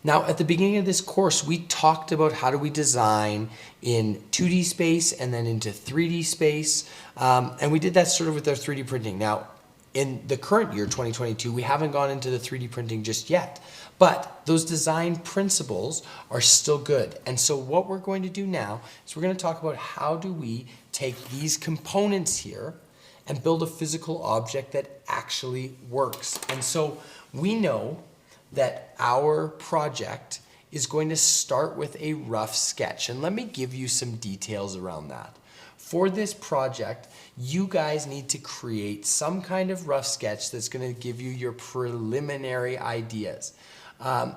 Now, at the beginning of this course, we talked about how do we design in 2D space and then into 3D space. And we did that sort of with our 3D printing. Now, in the current year, 2022, we haven't gone into the 3D printing just yet. But those design principles are still good. And so what we're going to do now is we're going to talk about how do we take these components here and build a physical object that actually works. And so we know that our project is going to start with a rough sketch. And let me give you some details around that. For this project, you guys need to create some kind of rough sketch that's going to give you your preliminary ideas.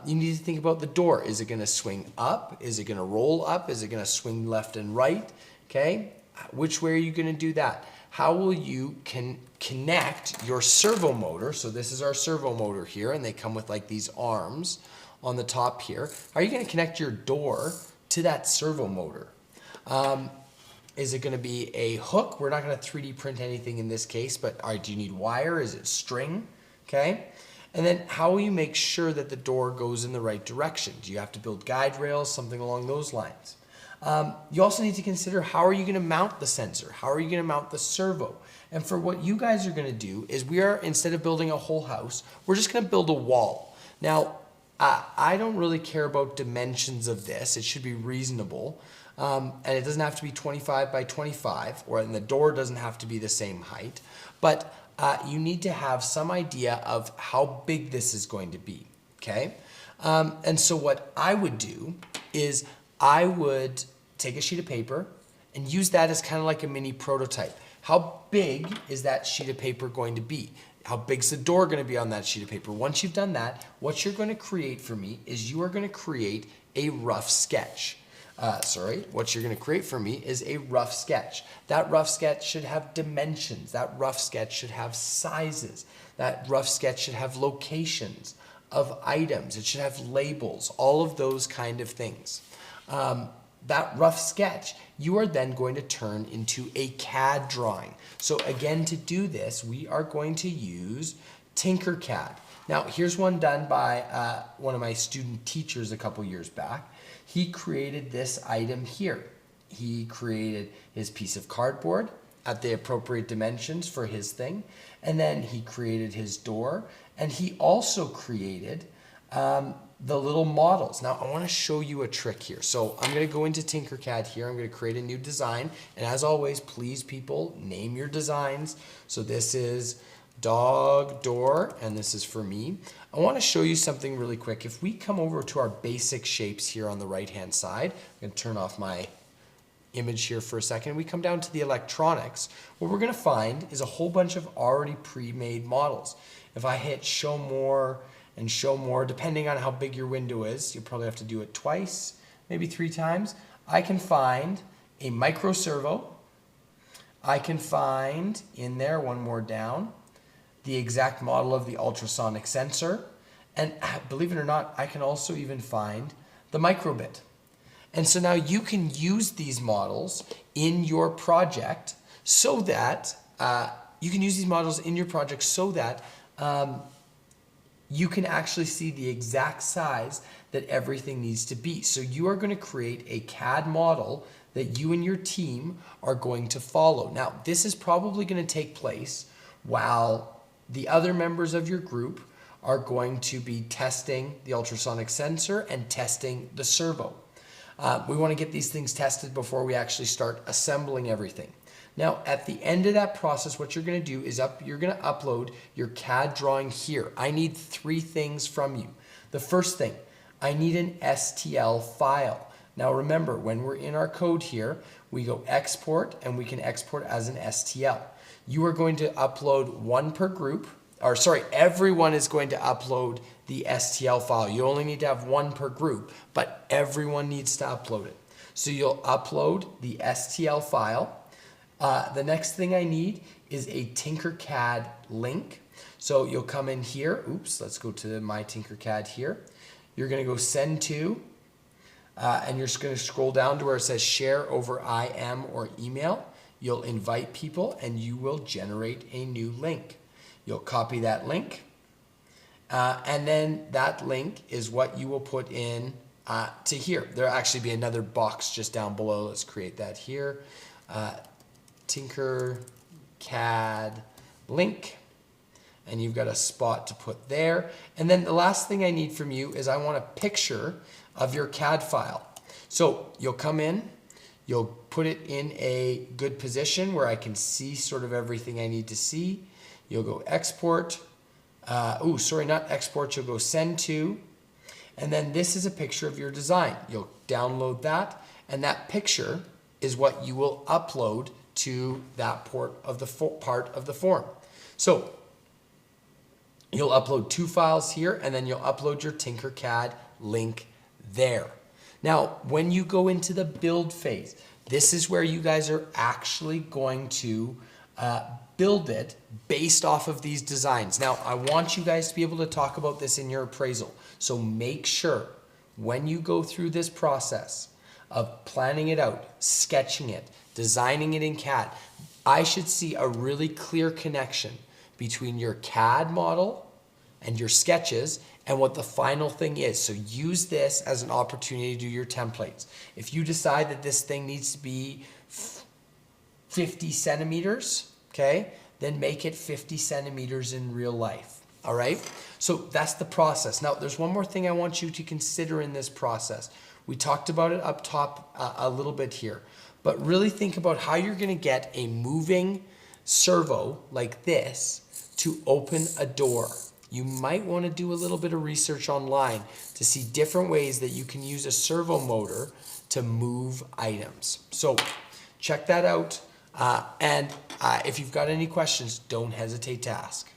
You need to think about the door. Is it going to swing up? Is it going to roll up? Is it going to swing left and right? Okay, which way are you going to do that? How will you connect your servo motor? So this is our servo motor here, and they come with like these arms on the top here. How are you going to connect your door to that servo motor? Is it going to be a hook? We're not going to 3D print anything in this case, but do you need wire? Is it string? Okay. And then how will you make sure that the door goes in the right direction? Do you have to build guide rails, something along those lines? You also need to consider how are you going to mount the sensor? How are you going to mount the servo? And for what you guys are going to do is instead of building a whole house, we're just going to build a wall. Now, I don't really care about dimensions of this. It should be reasonable. And it doesn't have to be 25 by 25, and the door doesn't have to be the same height. But you need to have some idea of how big this is going to be, okay? And so what I would do is I would take a sheet of paper and use that as kind of like a mini prototype. How big is that sheet of paper going to be? How big's the door going to be on that sheet of paper? Once you've done that, what you're going to create for me is you are going to create a rough sketch. What you're going to create for me is a rough sketch. That rough sketch should have dimensions. That rough sketch should have sizes. That rough sketch should have locations of items. It should have labels, all of those kind of things. That rough sketch, you are then going to turn into a CAD drawing. So again, to do this, we are going to use Tinkercad. Now, here's one done by one of my student teachers a couple years back. He created this item here. He created his piece of cardboard at the appropriate dimensions for his thing. And then he created his door. And he also created the little models. Now, I want to show you a trick here. So I'm going to go into Tinkercad here. I'm going to create a new design. And as always, please, people, name your designs. So this is dog door, and this is for me. I want to show you something really quick. If we come over to our basic shapes here on the right-hand side, I'm going to turn off my image here for a second. We come down to the electronics. What we're going to find is a whole bunch of already pre-made models. If I hit show more and show more, depending on how big your window is, you'll probably have to do it twice, maybe 3 times. I can find a micro servo. I can find in there, one more down, the exact model of the ultrasonic sensor. And believe it or not, I can also even find the microbit. And so now you can use these models in your project so that you can actually see the exact size that everything needs to be. So you are going to create a CAD model that you and your team are going to follow. Now, this is probably going to take place while the other members of your group are going to be testing the ultrasonic sensor and testing the servo. We want to get these things tested before we actually start assembling everything. Now, at the end of that process, what you're going to do is you're going to upload your CAD drawing here. I need 3 things from you. The first thing, I need an STL file. Now remember, when we're in our code here, we go export, and we can export as an STL. You are going to upload one per group, everyone is going to upload the STL file. You only need to have one per group, but everyone needs to upload it. So you'll upload the STL file. The next thing I need is a Tinkercad link. So you'll come in here. Oops, let's go to my Tinkercad here. You're going to go send to, and you're just going to scroll down to where it says share over IM or email. You'll invite people and you will generate a new link. You'll copy that link And then that link is what you will put in to here. There'll actually be another box just down below. Let's create that here. Tinker CAD link. And you've got a spot to put there. And then the last thing I need from you is I want a picture of your CAD file. So you'll come in, you'll put it in a good position where I can see sort of everything I need to see. You'll go export. Not export. You'll go send to. And then this is a picture of your design. You'll download that. And that picture is what you will upload to that part of the form. So you'll upload 2 files here, and then you'll upload your Tinkercad link there. Now, when you go into the build phase, this is where you guys are actually going to build it based off of these designs. Now, I want you guys to be able to talk about this in your appraisal. So make sure when you go through this process of planning it out, sketching it, designing it in CAD, I should see a really clear connection between your CAD model and your sketches and what the final thing is. So use this as an opportunity to do your templates. If you decide that this thing needs to be 50 centimeters, okay, then make it 50 centimeters in real life. All right? So that's the process. Now, there's one more thing I want you to consider in this process. We talked about it up top a little bit here, but really think about how you're going to get a moving servo like this to open a door. You might want to do a little bit of research online to see different ways that you can use a servo motor to move items. So check that out. And if you've got any questions, don't hesitate to ask.